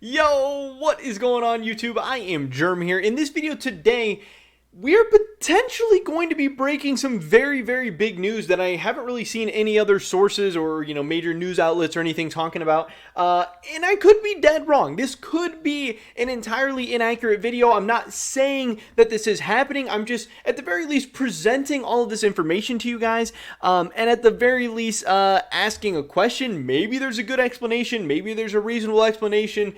Yo, what is going on YouTube? I am Germ here. In this video today, we are potentially going to be breaking some very big news that I haven't really seen any other sources or, major news outlets or anything talking about. And I could be dead wrong. This could be an entirely inaccurate video. I'm not saying that this is happening. I'm just, at the very least, presenting all of this information to you guys. And at the very least, asking a question. Maybe there's a good explanation. Maybe there's a reasonable explanation.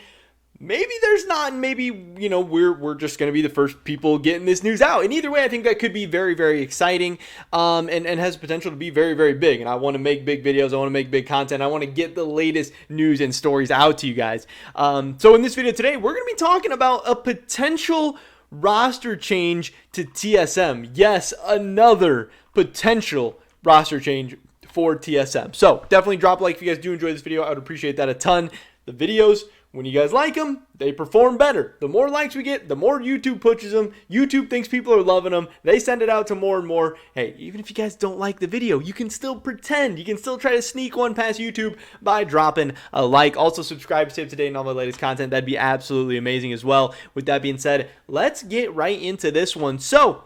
Maybe there's not, and maybe, we're just going to be the first people getting this news out. And either way, I think that could be very exciting, and has potential to be very big. And I want to make big videos. I want to make big content. I want to get the latest news and stories out to you guys. So in this video today, we're going to be talking about a potential roster change to TSM. Yes, another potential roster change for TSM. So definitely drop a like if you guys do enjoy this video. I would appreciate that a ton. The videos, when you guys like them, they perform better. The more likes we get, the more YouTube pushes them. YouTube thinks people are loving them. They send it out to more and more. Hey, even if you guys don't like the video, you can still pretend. You can still try to sneak one past YouTube by dropping a like. Also, subscribe to stay up to date on all the latest content. That'd be absolutely amazing as well. With that being said, let's get right into this one. So,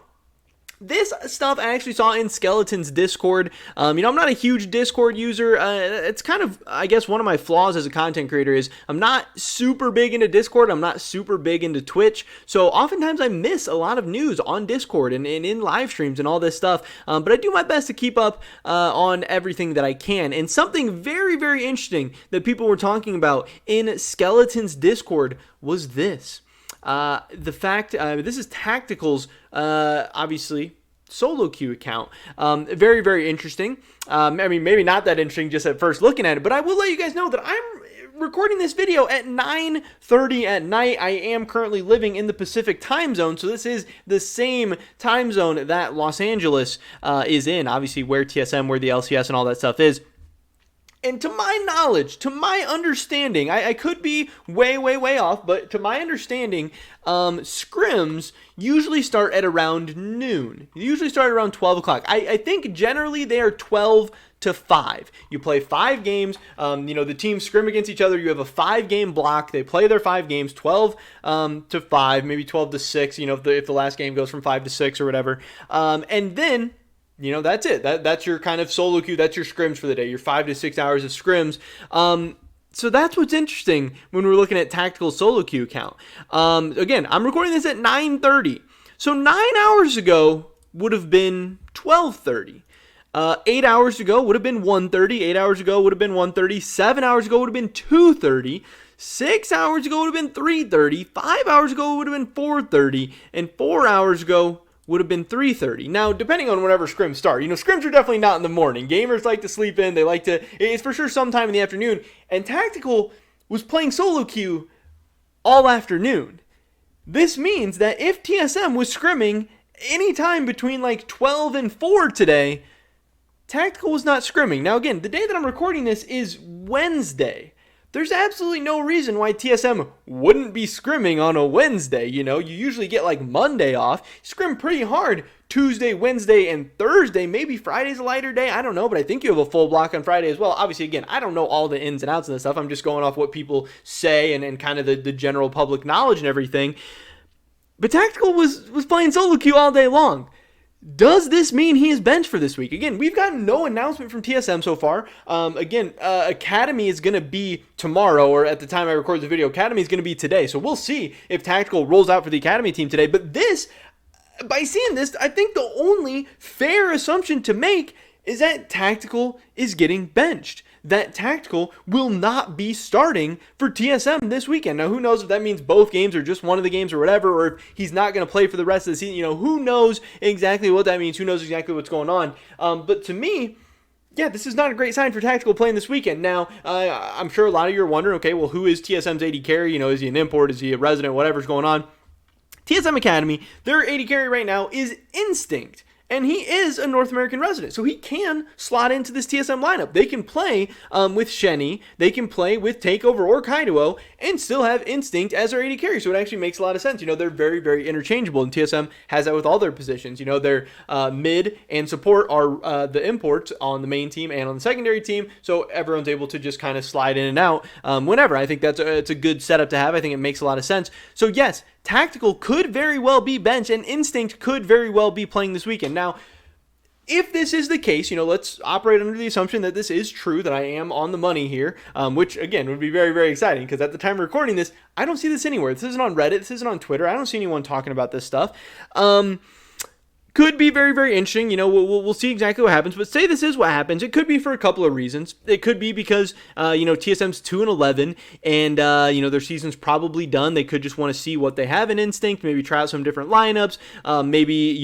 this stuff I actually saw in Skeleton's Discord. I'm not a huge Discord user. It's kind of, I guess, one of my flaws as a content creator is I'm not super big into Discord. I'm not super big into Twitch. So oftentimes I miss a lot of news on Discord and in live streams and all this stuff. But I do my best to keep up on everything that I can. And something very interesting that people were talking about in Skeleton's Discord was this. The fact, this is Tactical's, obviously, solo queue account. Very interesting. Maybe not that interesting just at first looking at it, but I will let you guys know that I'm recording this video at 9:30 at night. I am currently living in the Pacific time zone, so this is the same time zone that Los Angeles is in, obviously where TSM, where the LCS and all that stuff is. And to my knowledge, to my understanding, I could be way off, but to my understanding, scrims usually start at around noon. They usually start around 12 o'clock. I think generally they are 12 to 5. You play 5 games. The teams scrim against each other. You have a 5-game block. They play their 5 games, 12 to 5, maybe 12 to 6, if the last game goes from 5 to 6 or whatever. And then that's it. That's your kind of solo queue. That's your scrims for the day. Your 5 to 6 hours of scrims. So that's what's interesting when we're looking at Tactical solo queue account. Again, I'm recording this at 9:30. So 9 hours ago would have been 12:30. 8 hours ago would have been 1:30. 8 hours ago would have been 1:30. 7 hours ago would have been 2:30. 6 hours ago would have been 3:30. 5 hours ago would have been 4:30. And 4 hours ago would have been 3:30. Now, depending on whenever scrims start, scrims are definitely not in the morning. Gamers like to sleep in. They like to, it's for sure sometime in the afternoon. And Tactical was playing solo queue all afternoon. This means that if TSM was scrimming anytime between like 12 and 4 today, Tactical was not scrimming. Now, again, the day that I'm recording this is Wednesday. There's absolutely no reason why TSM wouldn't be scrimming on a Wednesday. You usually get like Monday off. Scrim pretty hard Tuesday, Wednesday, and Thursday. Maybe Friday's a lighter day. I don't know, but I think you have a full block on Friday as well. Obviously, again, I don't know all the ins and outs of this stuff. I'm just going off what people say and kind of the general public knowledge and everything. But Tactical was playing solo queue all day long. Does this mean he is benched for this week? Again, we've gotten no announcement from TSM so far. Academy is going to be tomorrow, or at the time I record the video, Academy is going to be today. So we'll see if Tactical rolls out for the Academy team today. But by seeing this, I think the only fair assumption to make is that Tactical is getting benched. That Tactical will not be starting for TSM this weekend. Now, who knows if that means both games or just one of the games or whatever, or if he's not going to play for the rest of the season. Who knows exactly what that means? Who knows exactly what's going on? But to me, yeah, this is not a great sign for Tactical playing this weekend. Now, I'm sure a lot of you are wondering, okay, well, who is TSM's AD carry? Is he an import? Is he a resident? Whatever's going on. TSM Academy, their AD carry right now is Instinct. and he is a North American resident, so he can slot into this TSM lineup. They can play with Shenny, they can play with Takeover or Kaido, and still have Instinct as their AD carry, so it actually makes a lot of sense. They're very, very interchangeable, and TSM has that with all their positions. Their mid and support are the imports on the main team and on the secondary team, so everyone's able to just kind of slide in and out whenever. I think it's a good setup to have. I think it makes a lot of sense. So yes, Tactical could very well be benched, and Instinct could very well be playing this weekend. Now, if this is the case, let's operate under the assumption that this is true, that I am on the money here, which, again, would be very, very exciting, because at the time of recording this, I don't see this anywhere. This isn't on Reddit. This isn't on Twitter. I don't see anyone talking about this stuff. Could be very, very interesting. We'll see exactly what happens. But say this is what happens, it could be for a couple of reasons. It could be because TSM's 2-11, and their season's probably done. They could just want to see what they have in Instinct, maybe try out some different lineups. Maybe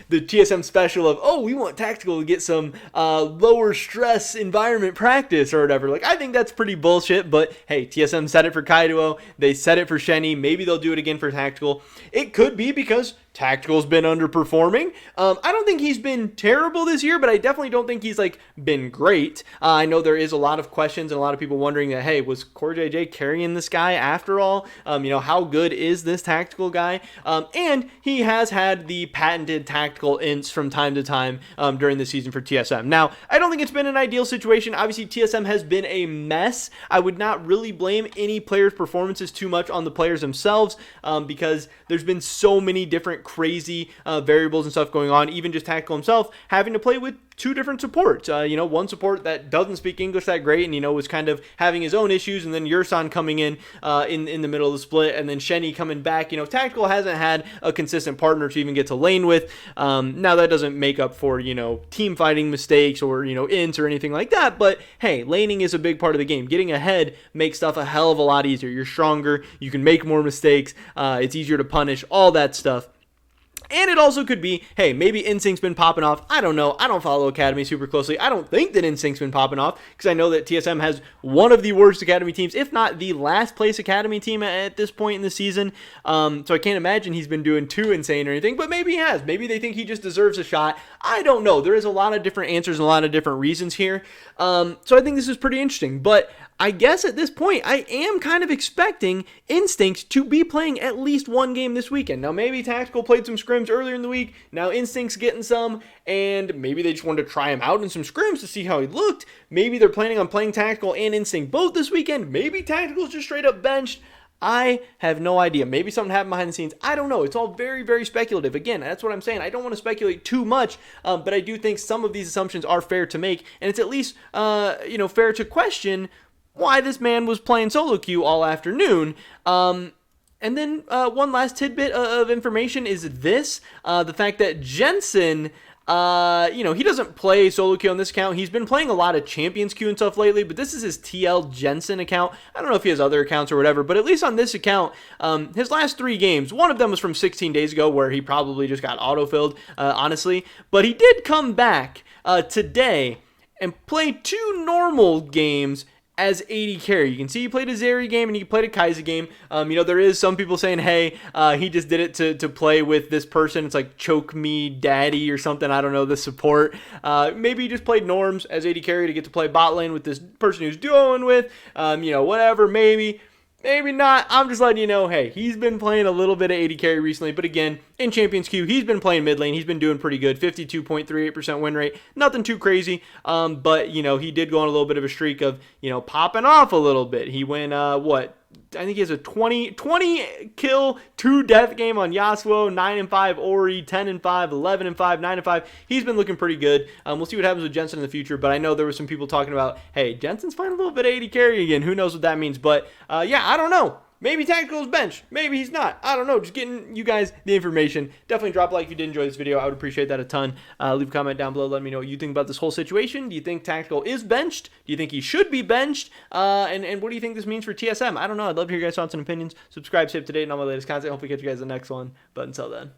the TSM special of, we want Tactical to get some lower stress environment practice or whatever. I think that's pretty bullshit. But hey, TSM said it for Kaido. They said it for Shenny. Maybe they'll do it again for Tactical. It could be because Tactical's been underperforming. I don't think he's been terrible this year, but I definitely don't think he's been great. I know there is a lot of questions and a lot of people wondering that, hey, was Core JJ carrying this guy after all? How good is this Tactical guy? And he has had the patented tactical ints from time to time during the season for TSM. Now, I don't think it's been an ideal situation. Obviously, TSM has been a mess. I would not really blame any players' performances too much on the players themselves because there's been so many different crazy variables and stuff going on. Even just Tactical himself having to play with two different supports. One support that doesn't speak English that great and, was kind of having his own issues, and then Yursan coming in the middle of the split, and then Shenny coming back. Tactical hasn't had a consistent partner to even get to lane with. Now, that doesn't make up for, team fighting mistakes or, ints or anything like that, but hey, laning is a big part of the game. Getting ahead makes stuff a hell of a lot easier. You're stronger, you can make more mistakes, it's easier to punish, all that stuff. And it also could be, hey, maybe Instinct's been popping off. I don't know. I don't follow Academy super closely. I don't think that Instinct's been popping off because I know that TSM has one of the worst Academy teams, if not the last place Academy team at this point in the season. So I can't imagine he's been doing too insane or anything, but maybe he has. Maybe they think he just deserves a shot. I don't know. There is a lot of different answers and a lot of different reasons here. So I think this is pretty interesting. But I guess at this point, I am kind of expecting Instinct to be playing at least one game this weekend. Now, maybe Tactical played some scrims earlier in the week. Now Instinct's getting some, and maybe they just wanted to try him out in some scrims to see how he looked. Maybe they're planning on playing Tactical and Instinct both this weekend. Maybe Tactical's just straight up benched. I have no idea. Maybe something happened behind the scenes. I don't know. It's all very, very speculative. Again, that's what I'm saying. I don't want to speculate too much, but I do think some of these assumptions are fair to make, and it's at least, fair to question why this man was playing solo queue all afternoon. And then one last tidbit of information is this. The fact that Jensen, he doesn't play solo queue on this account. He's been playing a lot of Champions queue and stuff lately, but this is his TL Jensen account. I don't know if he has other accounts or whatever, but at least on this account, his last 3 games, one of them was from 16 days ago where he probably just got autofilled, honestly. But he did come back today and play 2 normal games as AD carry. You can see he played a Zeri game and he played a Kai'Sa game. There is some people saying, hey, he just did it to play with this person. It's like Choke Me Daddy or something. I don't know, the support. Maybe he just played Norms as AD carry to get to play bot lane with this person who's duoing with. Whatever, maybe. Maybe not. I'm just letting you know, hey, he's been playing a little bit of AD carry recently, but again, in Champions Queue, he's been playing mid lane. He's been doing pretty good, 52.38% win rate. Nothing too crazy, but, he did go on a little bit of a streak of, popping off a little bit. He went, I think he has a 20 kill, 2 death game on Yasuo, 9-5 Ori, 10-5, 11-5, 9-5. He's been looking pretty good. We'll see what happens with Jensen in the future, but I know there were some people talking about, hey, Jensen's playing a little bit of AD carry again. Who knows what that means? But I don't know. Maybe Tactical's bench. Maybe he's not. I don't know. Just getting you guys the information. Definitely drop a like if you did enjoy this video. I would appreciate that a ton. Leave a comment down below. Let me know what you think about this whole situation. Do you think Tactical is benched? Do you think he should be benched? And what do you think this means for TSM? I don't know. I'd love to hear your guys' thoughts and opinions. Subscribe, stay up to date on all my latest content. Hopefully catch you guys in the next one. But until then.